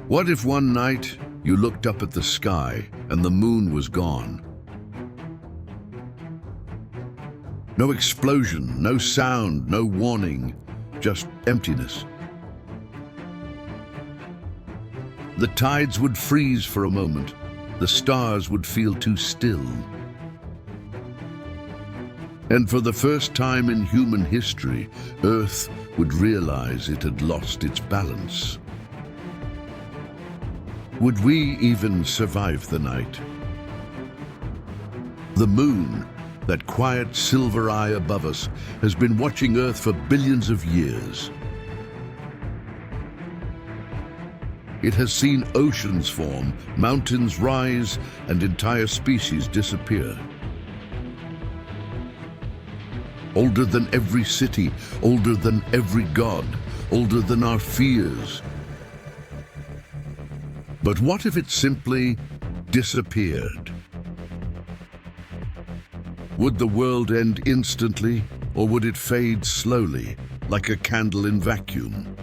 What if one night you looked up at the sky and the moon was gone? No explosion, no sound, no warning, just emptiness. The tides would freeze for a moment. The stars would feel too still. And for the first time in human history, Earth would realize it had lost its balance. Would we even survive the night? The moon, that quiet silver eye above us, has been watching Earth for billions of years. It has seen oceans form, mountains rise, and entire species disappear. Older than every city, older than every god, older than our fears. But what if it simply disappeared? Would the world end instantly, or would it fade slowly, like a candle in vacuum?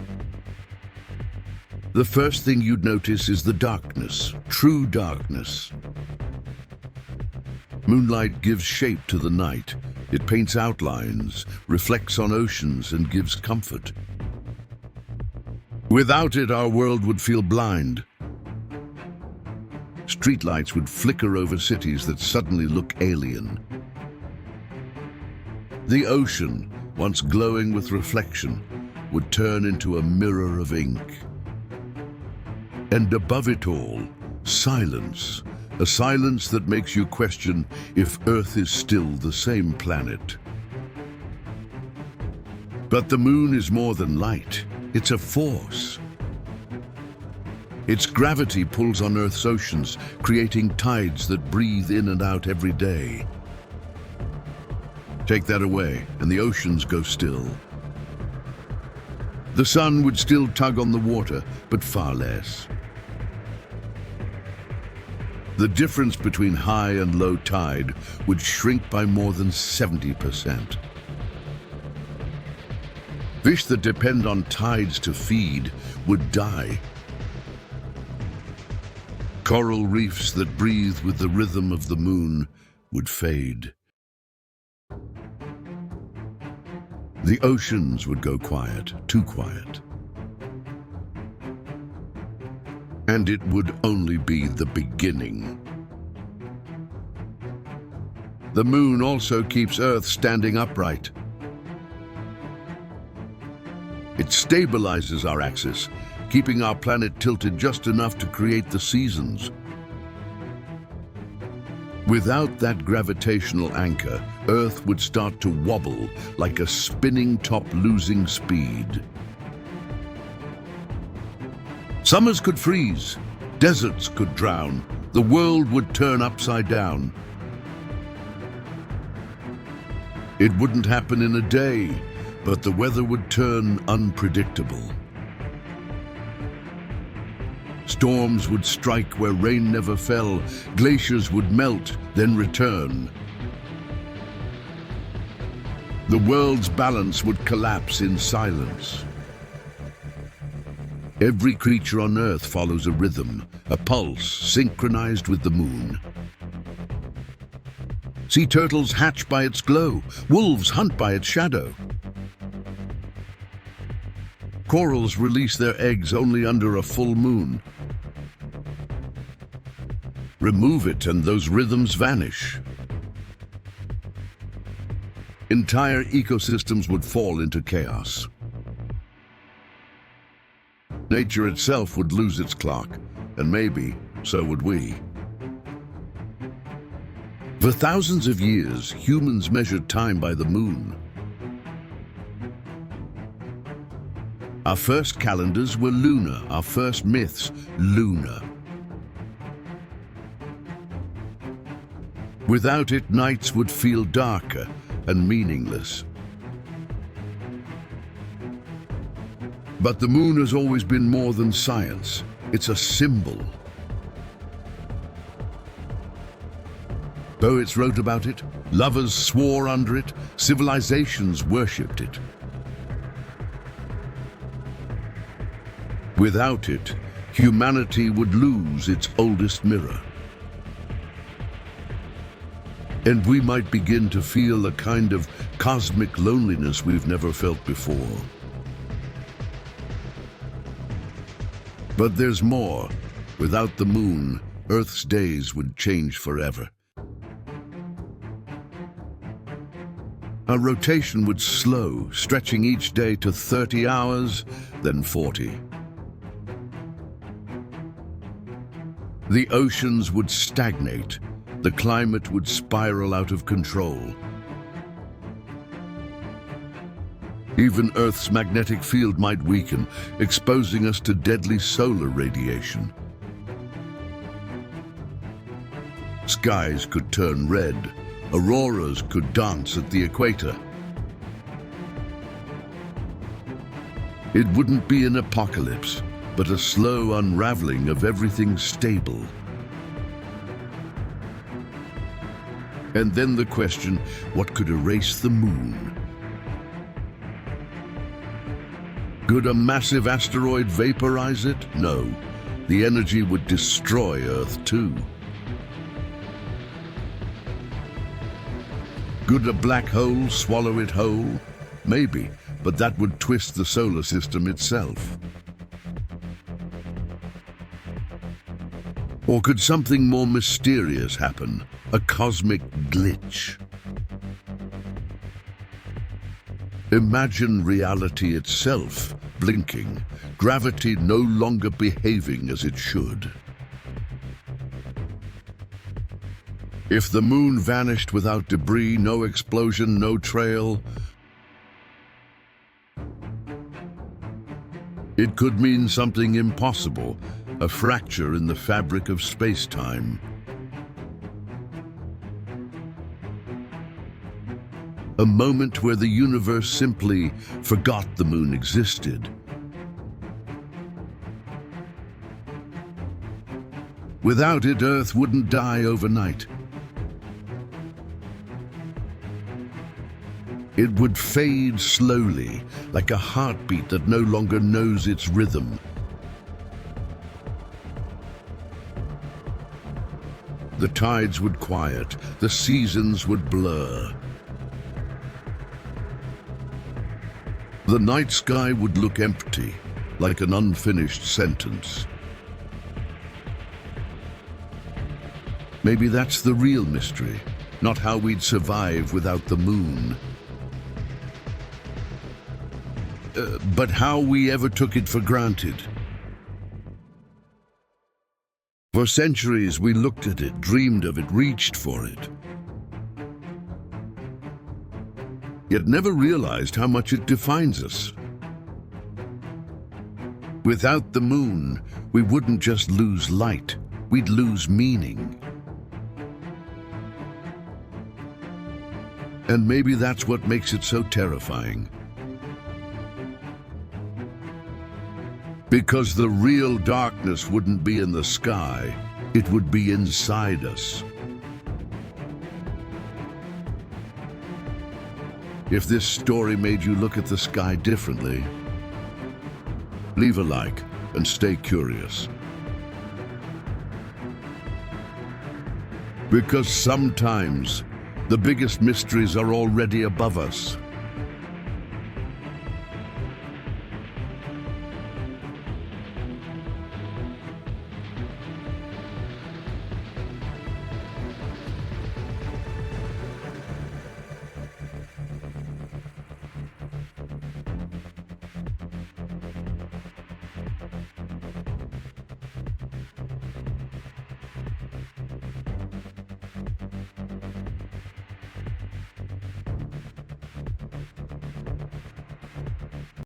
The first thing you'd notice is the darkness, true darkness. Moonlight gives shape to the night. It paints outlines, reflects on oceans, and gives comfort. Without it, our world would feel blind. Streetlights would flicker over cities that suddenly look alien. The ocean, once glowing with reflection, would turn into a mirror of ink. And above it all, silence. A silence that makes you question if Earth is still the same planet. But the moon is more than light. It's a force. Its gravity pulls on Earth's oceans, creating tides that breathe in and out every day. Take that away, and the oceans go still. The sun would still tug on the water, but far less. The difference between high and low tide would shrink by more than 70%. Fish that depend on tides to feed would die. Coral reefs that breathe with the rhythm of the moon would fade. The oceans would go quiet, too quiet. And it would only be the beginning. The moon also keeps Earth standing upright. It stabilizes our axis, keeping our planet tilted just enough to create the seasons. Without that gravitational anchor, Earth would start to wobble like a spinning top losing speed. Summers could freeze, deserts could drown, the world would turn upside down. It wouldn't happen in a day, but the weather would turn unpredictable. Storms would strike where rain never fell, glaciers would melt, then return. The world's balance would collapse in silence. Every creature on Earth follows a rhythm, a pulse synchronized with the moon. Sea turtles hatch by its glow, wolves hunt by its shadow. Corals release their eggs only under a full moon. Remove it and those rhythms vanish. Entire ecosystems would fall into chaos. Nature itself would lose its clock, and maybe so would we. For thousands of years, humans measured time by the moon. Our first calendars were lunar, our first myths lunar. Without it, nights would feel darker and meaningless. But the moon has always been more than science. It's a symbol. Poets wrote about it, lovers swore under it, civilizations worshipped it. Without it, humanity would lose its oldest mirror. And we might begin to feel a kind of cosmic loneliness we've never felt before. But there's more. Without the moon, Earth's days would change forever. Our rotation would slow, stretching each day to 30 hours, then 40. The oceans would stagnate. The climate would spiral out of control. Even Earth's magnetic field might weaken, exposing us to deadly solar radiation. Skies could turn red. Auroras could dance at the equator. It wouldn't be an apocalypse, but a slow unraveling of everything stable. And then the question, what could erase the moon? Could a massive asteroid vaporize it? No. The energy would destroy Earth too. Could a black hole swallow it whole? Maybe, but that would twist the solar system itself. Or could something more mysterious happen? A cosmic glitch? Imagine reality itself blinking, gravity no longer behaving as it should. If the moon vanished without debris, no explosion, no trail, it could mean something impossible, a fracture in the fabric of space-time. A moment where the universe simply forgot the moon existed. Without it, Earth wouldn't die overnight. It would fade slowly, like a heartbeat that no longer knows its rhythm. The tides would quiet, the seasons would blur. The night sky would look empty, like an unfinished sentence. Maybe that's the real mystery, not how we'd survive without the moon, but how we ever took it for granted. For centuries, we looked at it, dreamed of it, reached for it, yet never realized how much it defines us. Without the moon, we wouldn't just lose light, we'd lose meaning. And maybe that's what makes it so terrifying. Because the real darkness wouldn't be in the sky, it would be inside us. If this story made you look at the sky differently, leave a like and stay curious. Because sometimes the biggest mysteries are already above us.